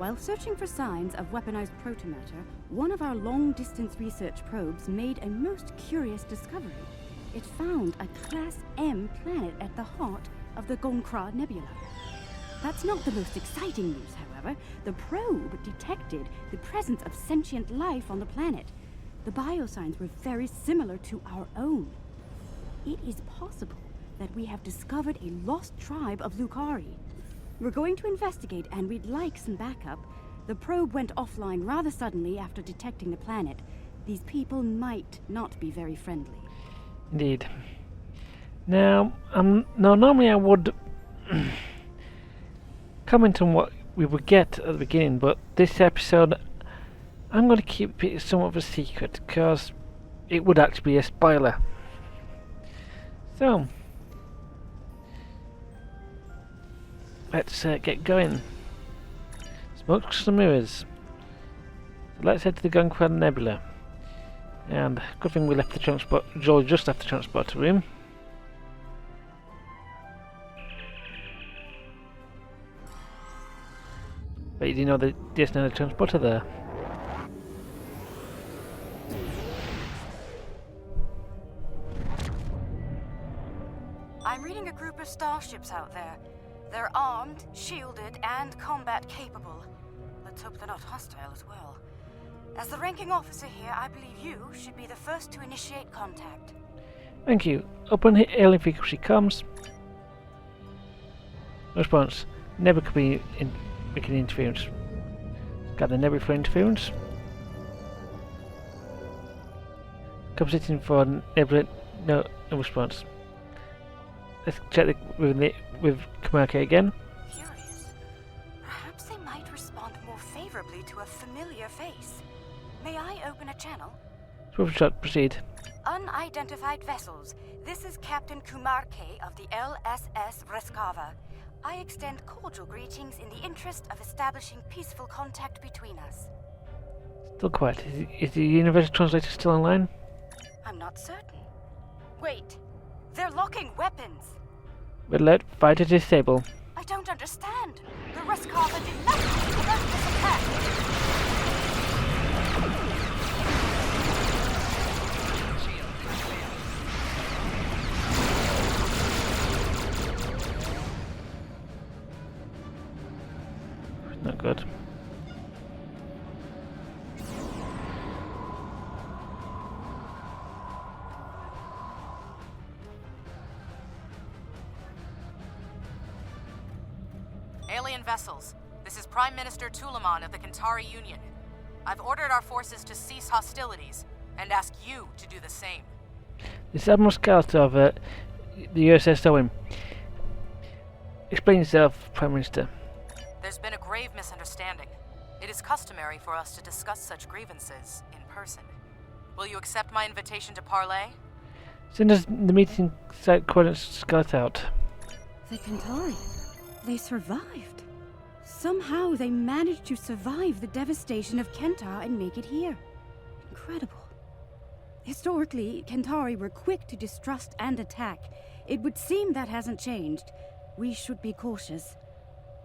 While searching for signs of weaponized protomatter, one of our long-distance research probes made a most curious discovery. It found a Class M planet at the heart of the Gonkra Nebula. That's not the most exciting news, however. The probe detected the presence of sentient life on the planet. The biosigns were very similar to our own. It is possible that we have discovered a lost tribe of Lukari. We're going to investigate, and we'd like some backup. The probe went offline rather suddenly after detecting the planet. These people might not be very friendly. Indeed. Now, normally I would comment on what we would get at the beginning, but this episode I'm going to keep it somewhat of a secret because it would actually be a spoiler. So, let's get going. Smokes and mirrors. So let's head to the Gonkra Nebula. And good thing we left the transport. Joel just left the transporter room. But you didn't know that there's no transporter there. I'm reading a group of starships out there. They're armed, shielded, and combat capable. Let's hope they're not hostile as well. As the ranking officer here, I believe you should be the first to initiate contact. Thank you. Upon alien frequency comes. Response. Never could be making interference. Got the never for interference. Compensating for never no response. Let's check with Kuumaarke again. Curious. Perhaps they might respond more favorably to a familiar face. May I open a channel? Swift shot, proceed. Unidentified vessels. This is Captain Kuumaarke of the LSS Reskava. I extend cordial greetings in the interest of establishing peaceful contact between us. Still quiet. Is the universal translator still online? I'm not certain. Wait. They're locking weapons. Red alert, fighter disable. I don't understand. The Reskava did nothing to prevent this attack. Not good. Alien vessels, this is Prime Minister Tulaman of the Kantari Union. I've ordered our forces to cease hostilities and ask you to do the same. This is Admiral Scout of the USS Owen. Explain yourself, Prime Minister. There's been a grave misunderstanding. It is customary for us to discuss such grievances in person. Will you accept my invitation to parley? Send us the meeting site coordinates Scout out. The Kantari. They survived. Somehow they managed to survive the devastation of Kentar and make it here. Incredible. Historically, Kantari were quick to distrust and attack. It would seem that hasn't changed. We should be cautious.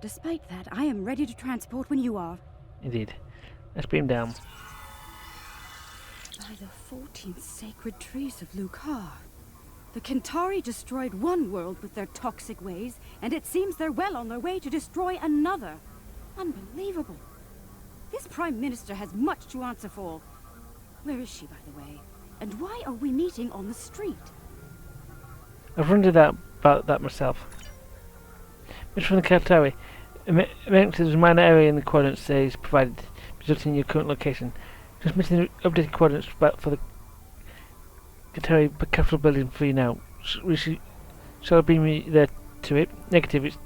Despite that, I am ready to transport when you are. Indeed. Let's beam down. By the 14 sacred trees of Lukar. The Kantari destroyed one world with their toxic ways, and it seems they're well on their way to destroy another. Unbelievable. This Prime Minister has much to answer for. Where is she, by the way? And why are we meeting on the street? I've wondered about that myself. Mission from the Kantari. There's a minor area in the coordinates that is provided, resulting in your current location. Transmitting the updated coordinates for the Kantari capital building for you now. Shall I beam me there to it? Negative, it's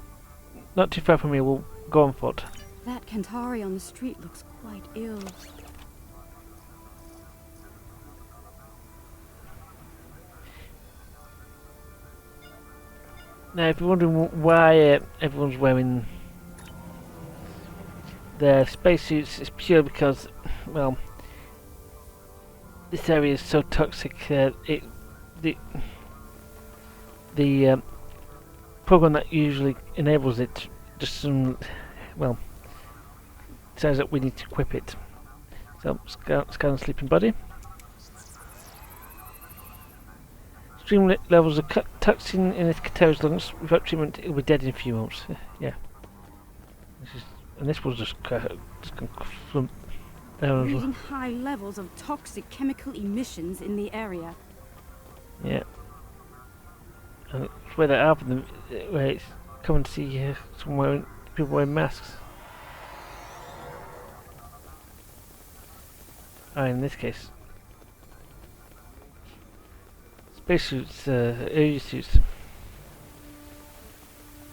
not too far from here, we'll go on foot. That Kantari on the street looks quite ill. Now, if you're wondering why everyone's wearing their spacesuits, it's purely because, well, this area is so toxic. The program that usually enables it just well, says that we need to equip it. So, scan sleeping body. Extreme levels of toxin in its Katera's lungs. Without treatment, it will be dead in a few months. Yeah. And this was just gone flump down as well. Reading high levels of toxic chemical emissions in the area. Yeah. And it's where they are, where it's coming to see somewhere people wearing masks. In this case, spacesuits, air suits.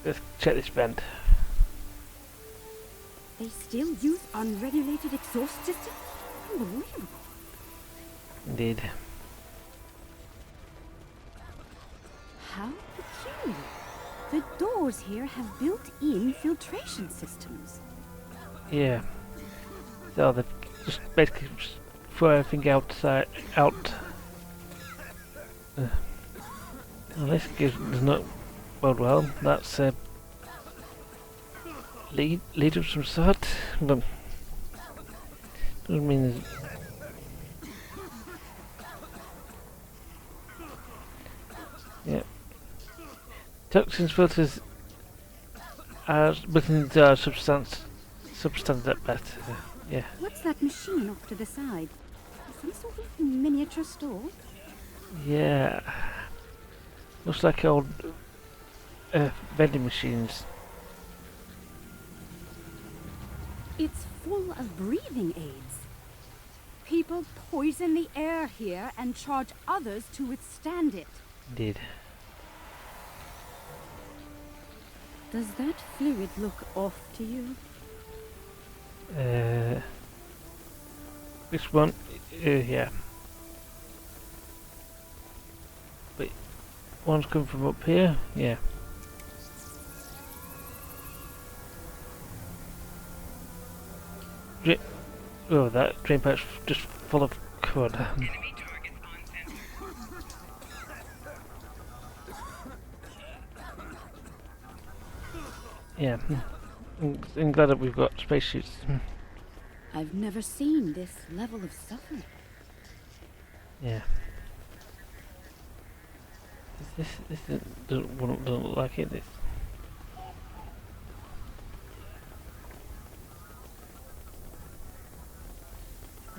Let's check this vent. They still use unregulated exhaust systems? Unbelievable. Indeed. How peculiar. The doors here have built-in filtration systems. Yeah. So they just basically throw everything outside, out. Well, this does not bode well. That's a lead of some sort, but doesn't mean there's... Yeah. Toxins filters are within the substance at best. Yeah. What's that machine off to the side? Some sort of miniature store? Yeah. Looks like old vending machines. It's full of breathing aids. People poison the air here and charge others to withstand it. Indeed. Does that fluid look off to you? This one, yeah. Wait, one's coming from up here, yeah. Oh, that drain pipe's just full of crud. Yeah, I'm glad that we've got spacesuits. I've never seen this level of suffering. Yeah. This doesn't look like it. This.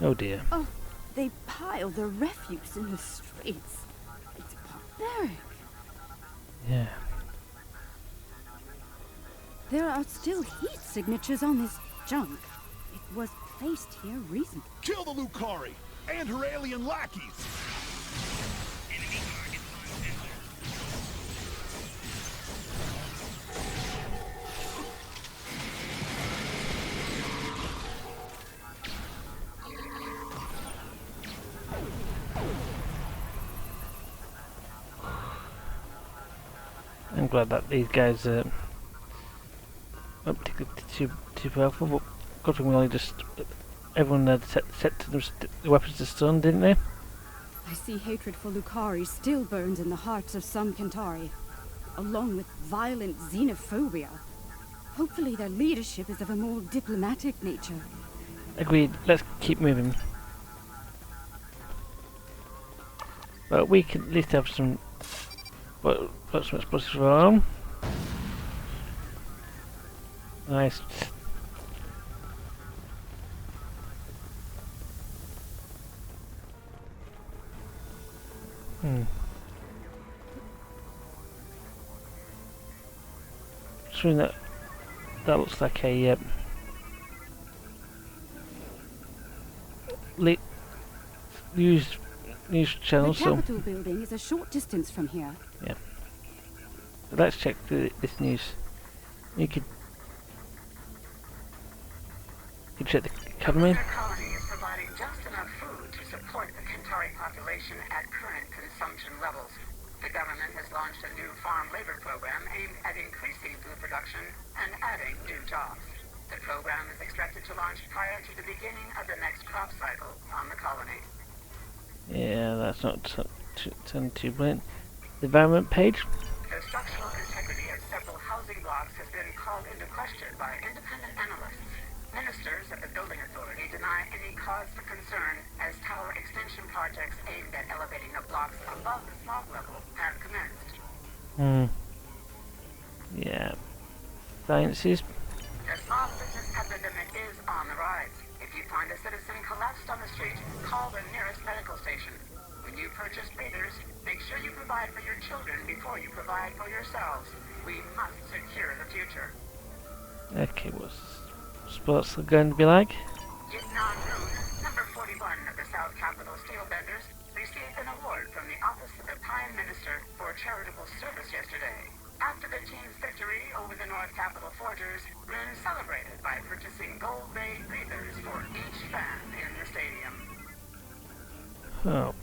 Oh dear. Oh, they pile the refuse in the streets. It's barbaric. Yeah. There are still heat signatures on this junk. It was placed here recently. Kill the Lukari and her alien lackeys! I'm glad that these guys weren't particularly too powerful, but God, we only just everyone had set to the weapons to stun, didn't they? I see hatred for Lukari still burns in the hearts of some Kantari, along with violent xenophobia. Hopefully their leadership is of a more diplomatic nature. Agreed. Let's keep moving. But we can at least have some. Got some explosives of our own. Nice. So that looks like a news channel. The Capitol building is a short distance from here. Yeah. So let's check this news. You could check the academy. The colony is providing just enough food to support the Kantari population at current consumption levels. The government has launched a new farm labor program aimed at increasing food production and adding new jobs. The program is expected to launch prior to the beginning of the next crop cycle on the colony. Yeah, that's not too brilliant. The environment page. The structural integrity of several housing blocks has been called into question by independent analysts. Ministers at the Building Authority deny any cause for concern as tower extension projects aimed at elevating the blocks above the smog level have commenced. Yeah. Sciences. The smog business epidemic is on the rise. If you find a citizen collapsed on the street, call the nearest medical station. When you purchase breathers, make sure you provide for your children before you provide for yourselves. We must secure the future. Okay, what's sports are going to be like? Yitnan Rune, number 41 of the South Capitol Steelbenders, received an award from the Office of the Prime Minister for charitable service yesterday. After the team's victory over the North Capitol Forgers, Rune celebrated by purchasing gold-ray breathers for each fan in the stadium. Oh.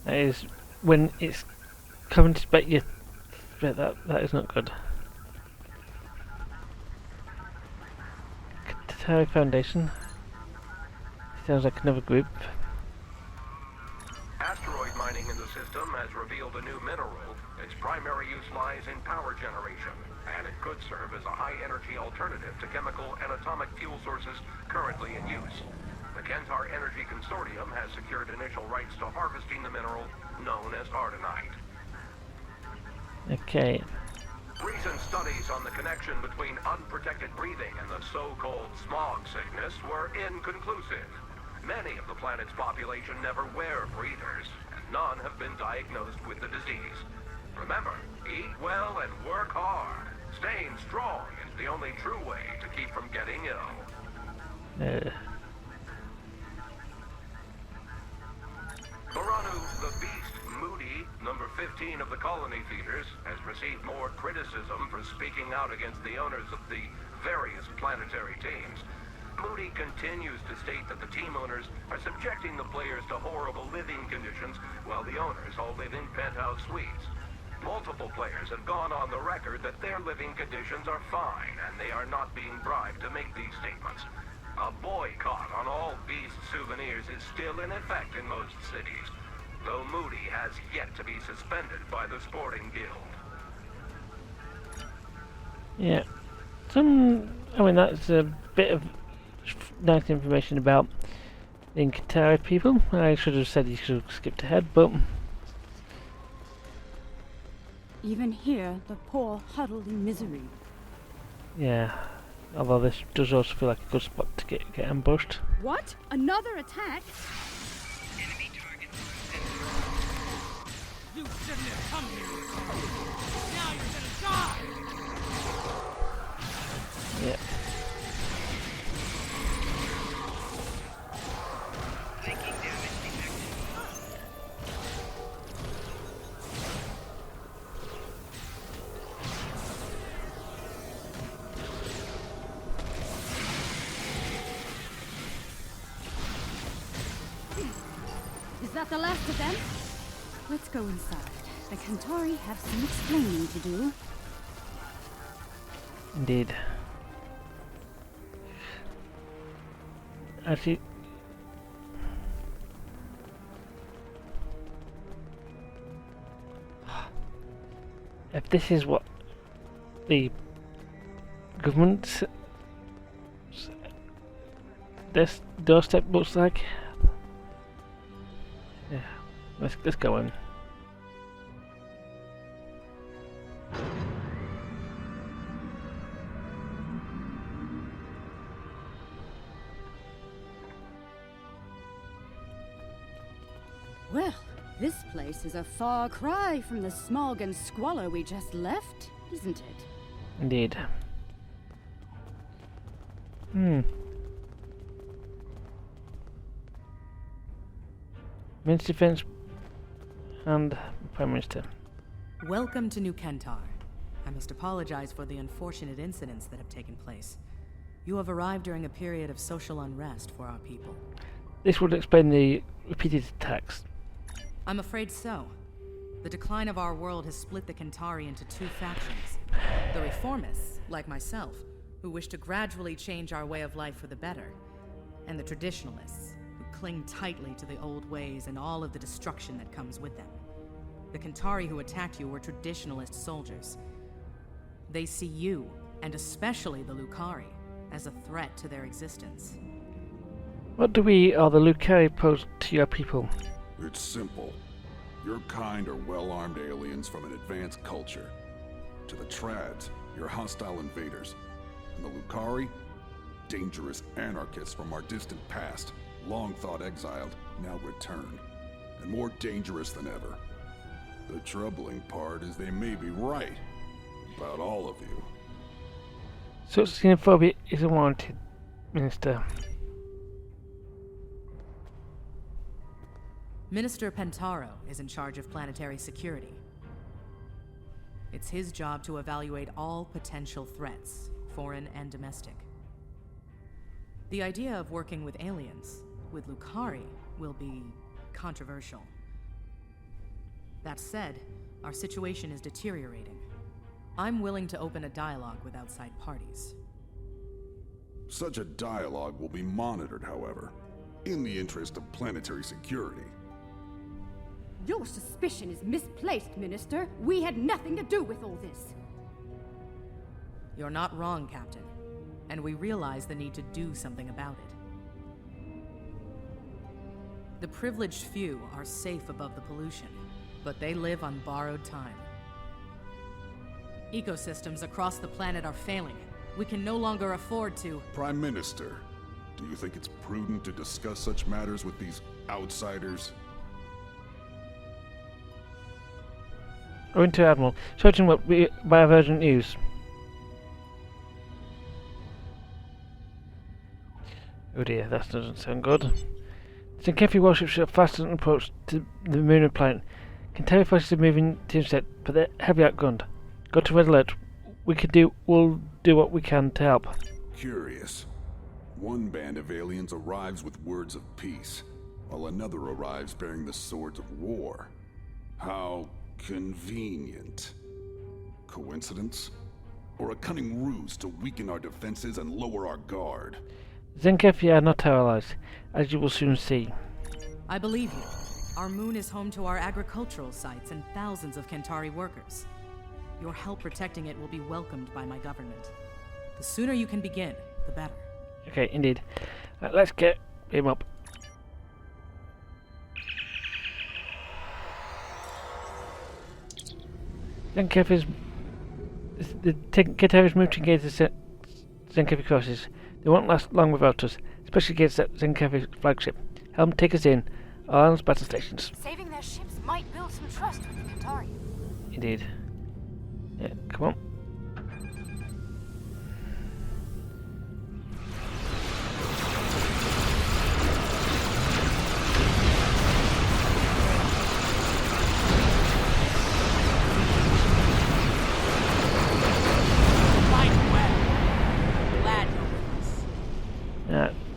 That is when it's coming to bet you. Bet that is not good. Katari Foundation. Sounds like another group. Asteroid mining in the system has revealed a new mineral. Its primary use lies in power generation, and it could serve as a high-energy alternative to chemical and atomic fuel sources currently in use. The Kentar Energy Consortium has secured initial rights to harvesting the mineral known as ardenite. Okay. Recent studies on the connection between unprotected breathing and the so-called smog sickness were inconclusive. Many of the planet's population never wear breathers, and none have been diagnosed with the disease. Remember, eat well and work hard. Staying strong is the only true way to keep from getting ill. Baranu, the Beast, Moody, number 15 of the colony feeders, has received more criticism for speaking out against the owners of the various planetary teams. Moody continues to state that the team owners are subjecting the players to horrible living conditions while the owners all live in penthouse suites. Multiple players have gone on the record that their living conditions are fine and they are not being bribed to make these statements. A boycott on all Beast souvenirs is still in effect in most cities, though Moody has yet to be suspended by the Sporting Guild. Yeah. That's a bit of nice information about the Katari people. I should have said you should have skipped ahead, but... Even here, the poor huddled in misery. Yeah. Although this does also feel like a good spot to get ambushed. What? Another attack? Enemy target. You shouldn't have come here. Now you're gonna die. Yep. Taking damage detected. Is that the last of them? Let's go inside. The Kantari have some explaining to do. Indeed. Actually... if this is what the government's this doorstep looks like, yeah, let's go in. Well, this place is a far cry from the smog and squalor we just left, isn't it? Indeed. Minister of Defense and Prime Minister. Welcome to New Kentar. I must apologize for the unfortunate incidents that have taken place. You have arrived during a period of social unrest for our people. This would explain the repeated attacks. I'm afraid so. The decline of our world has split the Kentari into two factions. The reformists, like myself, who wish to gradually change our way of life for the better, and the traditionalists, who cling tightly to the old ways and all of the destruction that comes with them. The Kentari who attacked you were traditionalist soldiers. They see you, and especially the Lukari, as a threat to their existence. What do we or the Lukari pose to your people? It's simple. Your kind are well-armed aliens from an advanced culture. To the Trads, you're hostile invaders. And the Lukari? Dangerous anarchists from our distant past, long thought exiled, now returned. And more dangerous than ever. The troubling part is they may be right about all of you. Such xenophobia is unwarranted, Minister. Minister Pentaro is in charge of planetary security. It's his job to evaluate all potential threats, foreign and domestic. The idea of working with aliens, with Lukari, will be controversial. That said, our situation is deteriorating. I'm willing to open a dialogue with outside parties. Such a dialogue will be monitored, however, in the interest of planetary security. Your suspicion is misplaced, Minister. We had nothing to do with all this. You're not wrong, Captain. And we realize the need to do something about it. The privileged few are safe above the pollution, but they live on borrowed time. Ecosystems across the planet are failing. We can no longer afford to... Prime Minister, do you think it's prudent to discuss such matters with these outsiders? Winter Admiral, searching what we by urgent news. Oh dear, that doesn't sound good. Zenkefi warships are faster than approach to the moon and planet. Kentari forces are moving to intercept, but they're heavily outgunned. Go to red alert. We'll do what we can to help. Curious. One band of aliens arrives with words of peace, while another arrives bearing the swords of war. How convenient. Coincidence? Or a cunning ruse to weaken our defenses and lower our guard? Zenkefi are not our allies, as you will soon see. I believe you. Our moon is home to our agricultural sites and thousands of Kentari workers. Your help protecting it will be welcomed by my government. The sooner you can begin, the better. Okay, indeed. Let's get him up. Zenkefi's... The Kentari's move to engage the Zenkefi forces. They won't last long without us, especially against that Zenkefi flagship. Helm, take us in. All arms battle stations. Saving their ships might build some trust with the Kentari. Indeed. Yeah, come on.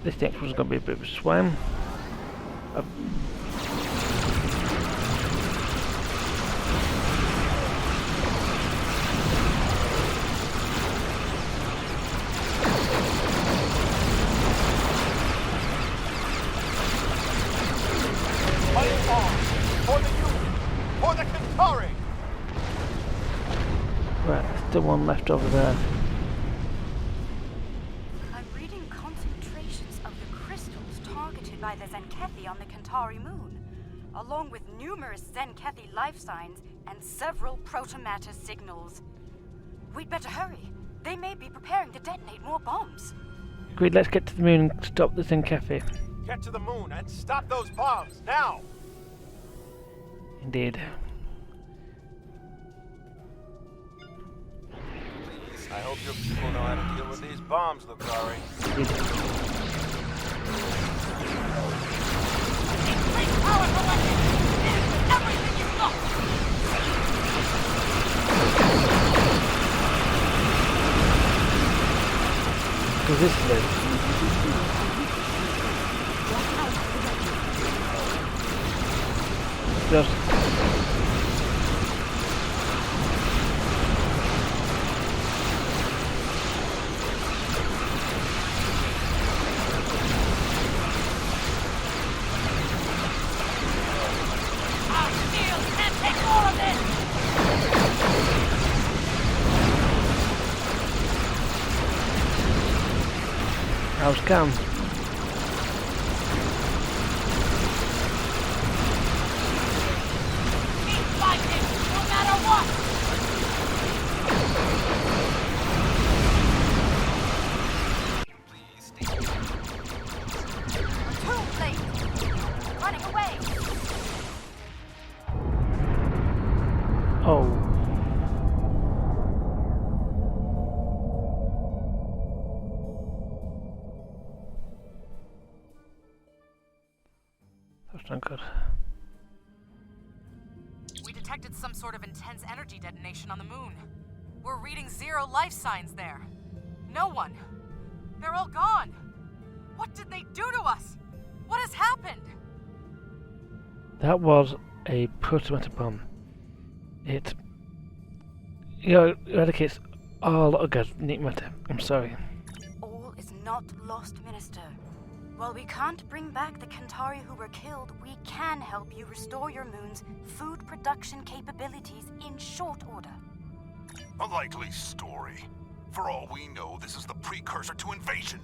This next one's going to be a bit of a swam. Fight on! For the Union! For the Kentari! Right, there's still one left over there. By the Zenkethi on the Kentari moon, along with numerous Zenkethi life signs and several protomatter signals. We'd better hurry. They may be preparing to detonate more bombs. Agreed, let's get to the moon and stop the Zenkethi. Get to the moon and stop those bombs, now! Indeed. I hope your people know how to deal with these bombs, Lukari. Increase power for weapons! Everything you've got! Resistance. Just Our steel can't take more of this! house can. Keep fighting, no matter what! Too late! Running away! Oh. That's not good. We detected some sort of intense energy detonation on the moon. We're reading 0 life signs there. No one. They're all gone. What did they do to us? What has happened? That was a protomatter bomb. It, eradicates all organic matter. I'm sorry. All is not lost, Minister. While we can't bring back the Kantari who were killed, we can help you restore your moon's food production capabilities in short order. A likely story. For all we know, this is the precursor to invasion.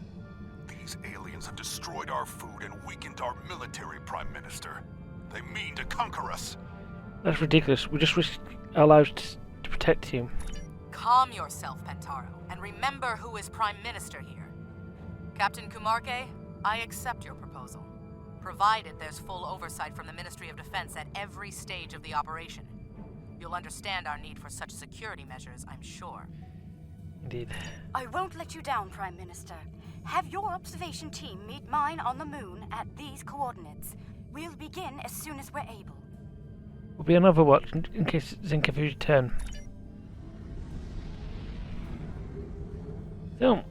These aliens have destroyed our food and weakened our military, Prime Minister. They mean to conquer us. That's ridiculous. We just risked our lives to protect you. Calm yourself, Pentaro, and remember who is Prime Minister here. Captain Kuumaarke, I accept your proposal, provided there's full oversight from the Ministry of Defense at every stage of the operation. You'll understand our need for such security measures, I'm sure. Indeed. I won't let you down, Prime Minister. Have your observation team meet mine on the moon at these coordinates. We'll begin as soon as we're able. We'll be on Overwatch in case Zinkafu's turn. So.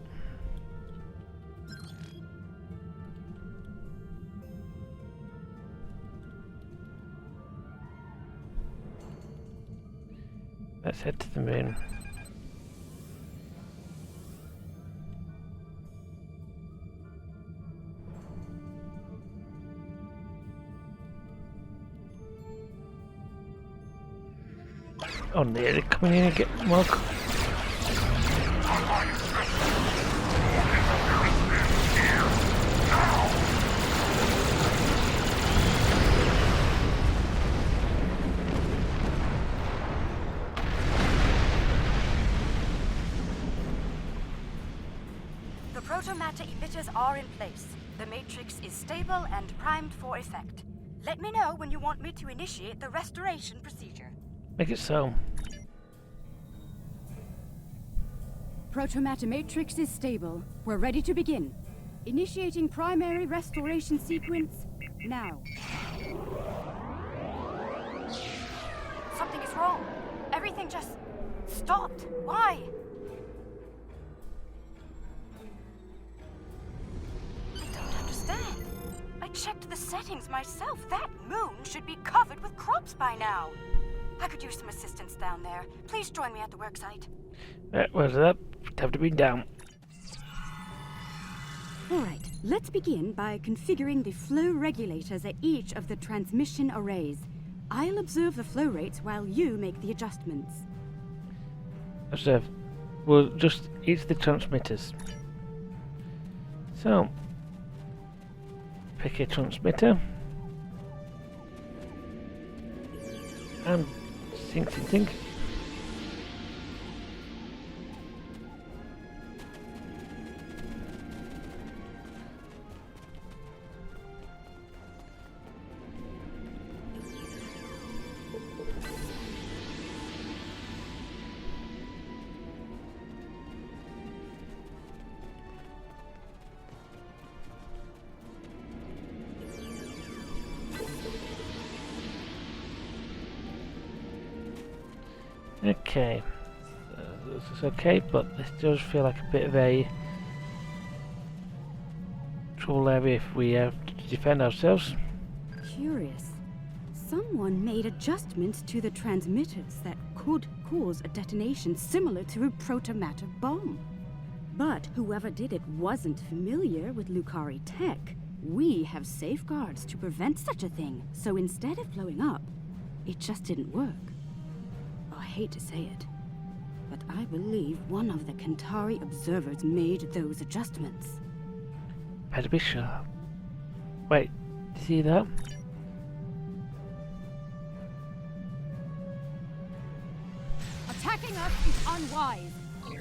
Let's head to the moon. Oh, they're coming in and get more. The protomatter emitters are in place. The matrix is stable and primed for effect. Let me know when you want me to initiate the restoration procedure. Make it so. Protomatter matrix is stable. We're ready to begin. Initiating primary restoration sequence now. Something is wrong. Everything just stopped. Why? I don't understand. I checked the settings myself. That moon should be covered with crops by now. I could use some assistance down there. Please join me at the worksite. Where's that? Have to be down. Alright, let's begin by configuring the flow regulators at each of the transmission arrays. I'll observe the flow rates while you make the adjustments. Observe. We'll just each the transmitters. So, pick a transmitter. And think. Okay, this is okay, but this does feel like a bit of a trouble area if we have to defend ourselves. Curious. Someone made adjustments to the transmitters that could cause a detonation similar to a protomatter bomb. But whoever did it wasn't familiar with Lukari tech. We have safeguards to prevent such a thing, so instead of blowing up, it just didn't work. I hate to say it, but I believe one of the Kantari observers made those adjustments. Better be sure. Wait, see that? Attacking us is unwise.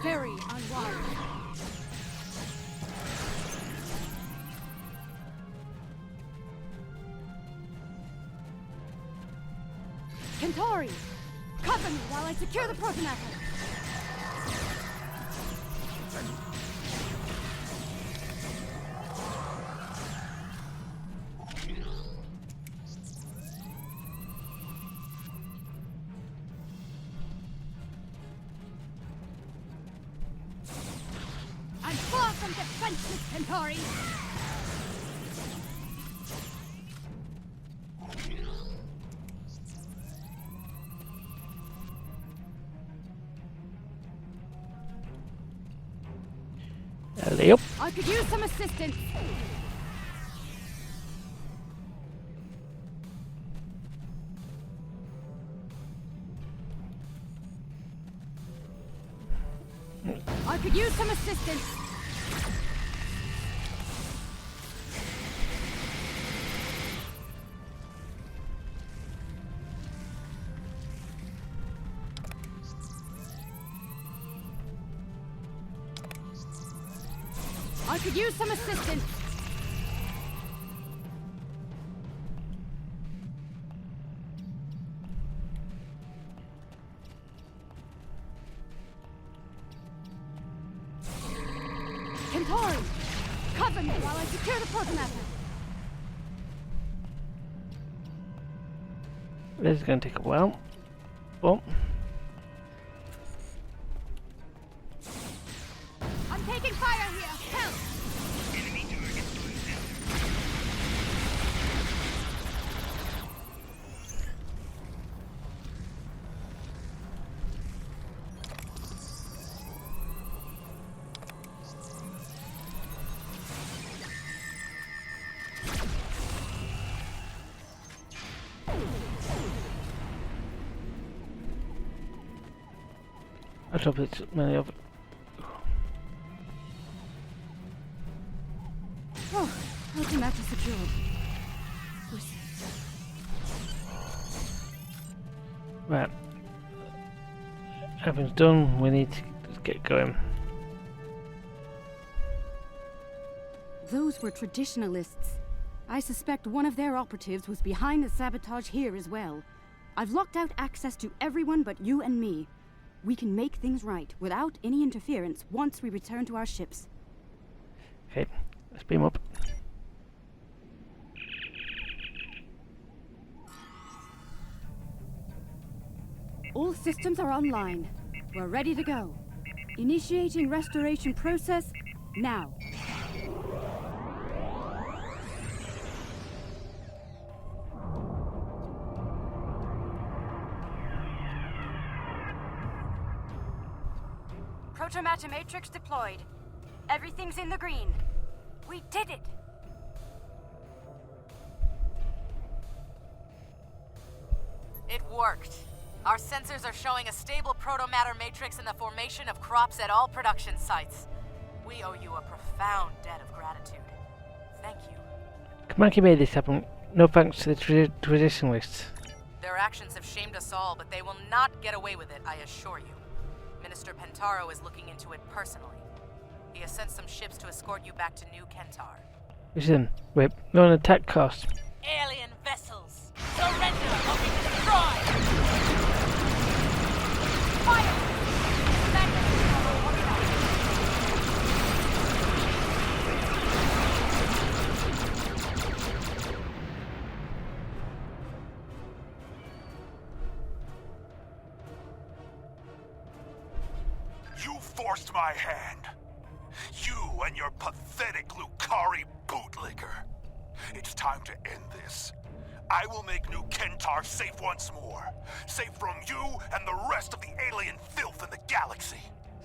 Very unwise. Kentari! Cover me while I secure the protomatter! I'm far from defenseless, Kentari! Yep. I could use some assistance. I could use some assistance. I could use some assistance. Kentari, cover me while I secure the protomatter. This is going to take a while. Oh. I'm taking fire here. Help! I drop it many of it. Oh, protomatter secured. We're safe. Right. Everything's done, we need to get going. Those were traditionalists. I suspect one of their operatives was behind the sabotage here as well. I've locked out access to everyone but you and me. We can make things right without any interference once we return to our ships. Okay, let's beam up. All systems are online. We're ready to go. Initiating restoration process now. Protomatter matrix deployed. Everything's in the green. We did it! It worked. Our sensors are showing a stable protomatter matrix in the formation of crops at all production sites. We owe you a profound debt of gratitude. Thank you. Kuumaarke made this happen. No thanks to the traditionalists. Their actions have shamed us all, but they will not get away with it, I assure you. Minister Pentaro is looking into it personally. He has sent some ships to escort you back to New Kentar. Listen, we're on attack cost. Alien vessels! Surrender or be destroyed! Fire! You forced my hand. You and your pathetic Lukari bootlicker. It's time to end this. I will make New Kentar safe once more. Safe from you and the rest of the alien filth in the galaxy.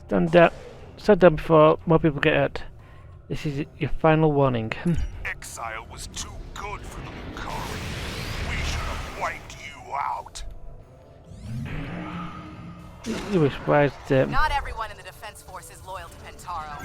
Stand down. Stand down before more people get hurt. This is your final warning. Exile was too good for the Lukari. We should have wiped you out. You were surprised. Not everyone in the Defense Force is loyal to Pentaro.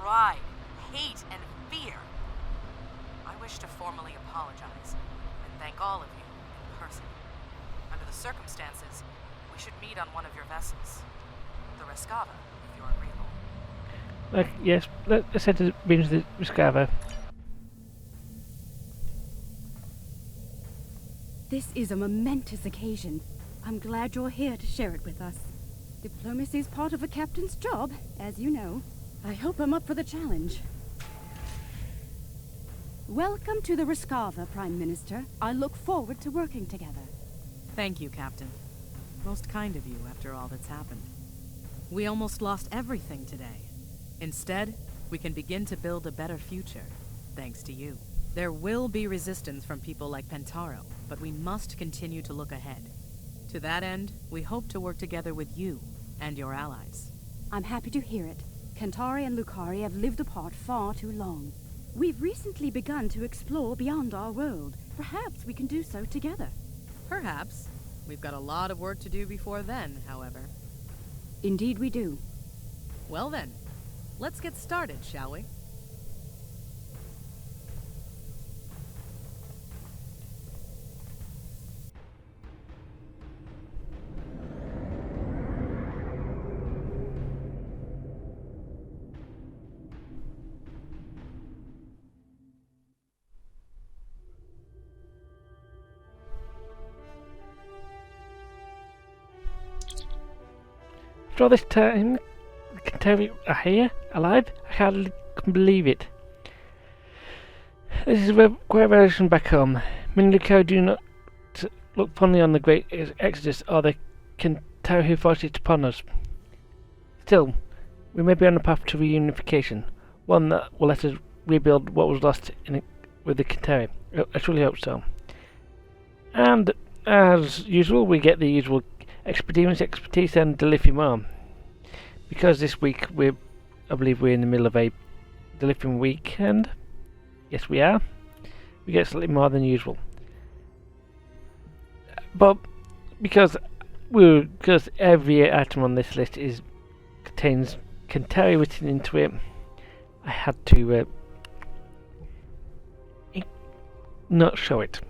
pride, hate, and fear. I wish to formally apologize and thank all of you in person. Under the circumstances, we should meet on one of your vessels. The Rescava, if you're agreeable. Yes, let's head to the Rescava. This is a momentous occasion. I'm glad you're here to share it with us. Diplomacy is part of a captain's job, as you know. I hope I'm up for the challenge. Welcome to the Rescava, Prime Minister. I look forward to working together. Thank you, Captain. Most kind of you after all that's happened. We almost lost everything today. Instead, we can begin to build a better future, thanks to you. There will be resistance from people like Pentaro, but we must continue to look ahead. To that end, we hope to work together with you and your allies. I'm happy to hear it. Kantari and Lukari have lived apart far too long. We've recently begun to explore beyond our world. Perhaps we can do so together. Perhaps. We've got a lot of work to do before then, however. Indeed we do. Well then, let's get started, shall we? After all this time, the Kantari are here, alive? I hardly can believe it. This is a great revelation back home. Many Lukari do not look fondly on the great exodus or the Kantari who forced it upon us. Still, we may be on the path to reunification, one that will let us rebuild what was lost with the Kantari. I truly hope so. And, as usual, we get the usual expertise and delivery more. Because this week I believe we're in the middle of a delivery weekend. Yes, we are. We get slightly more than usual. But because every item on this list contains Kantari written into it, I had to not show it.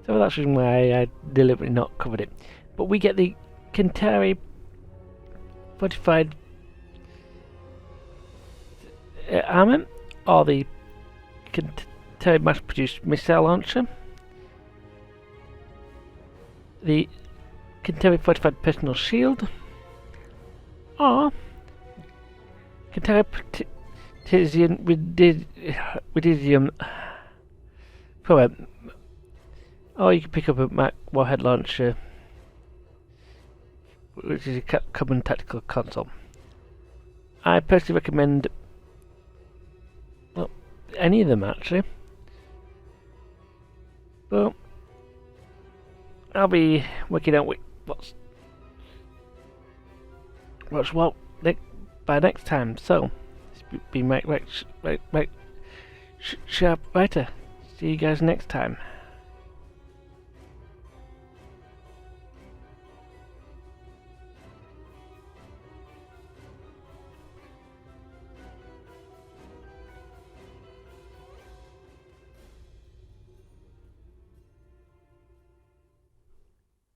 So that's the reason why I deliberately not covered it. But we get the Kantari fortified armor, or the Kantari mass-produced missile launcher, the Kantari fortified personal shield, or Kantari precision Ridizium power. Or you can pick up a Mac warhead launcher, which is a common tactical console. I personally recommend any of them actually, but I'll be working out what's what by next time. So be Mike Sharp Writer. See you guys next time.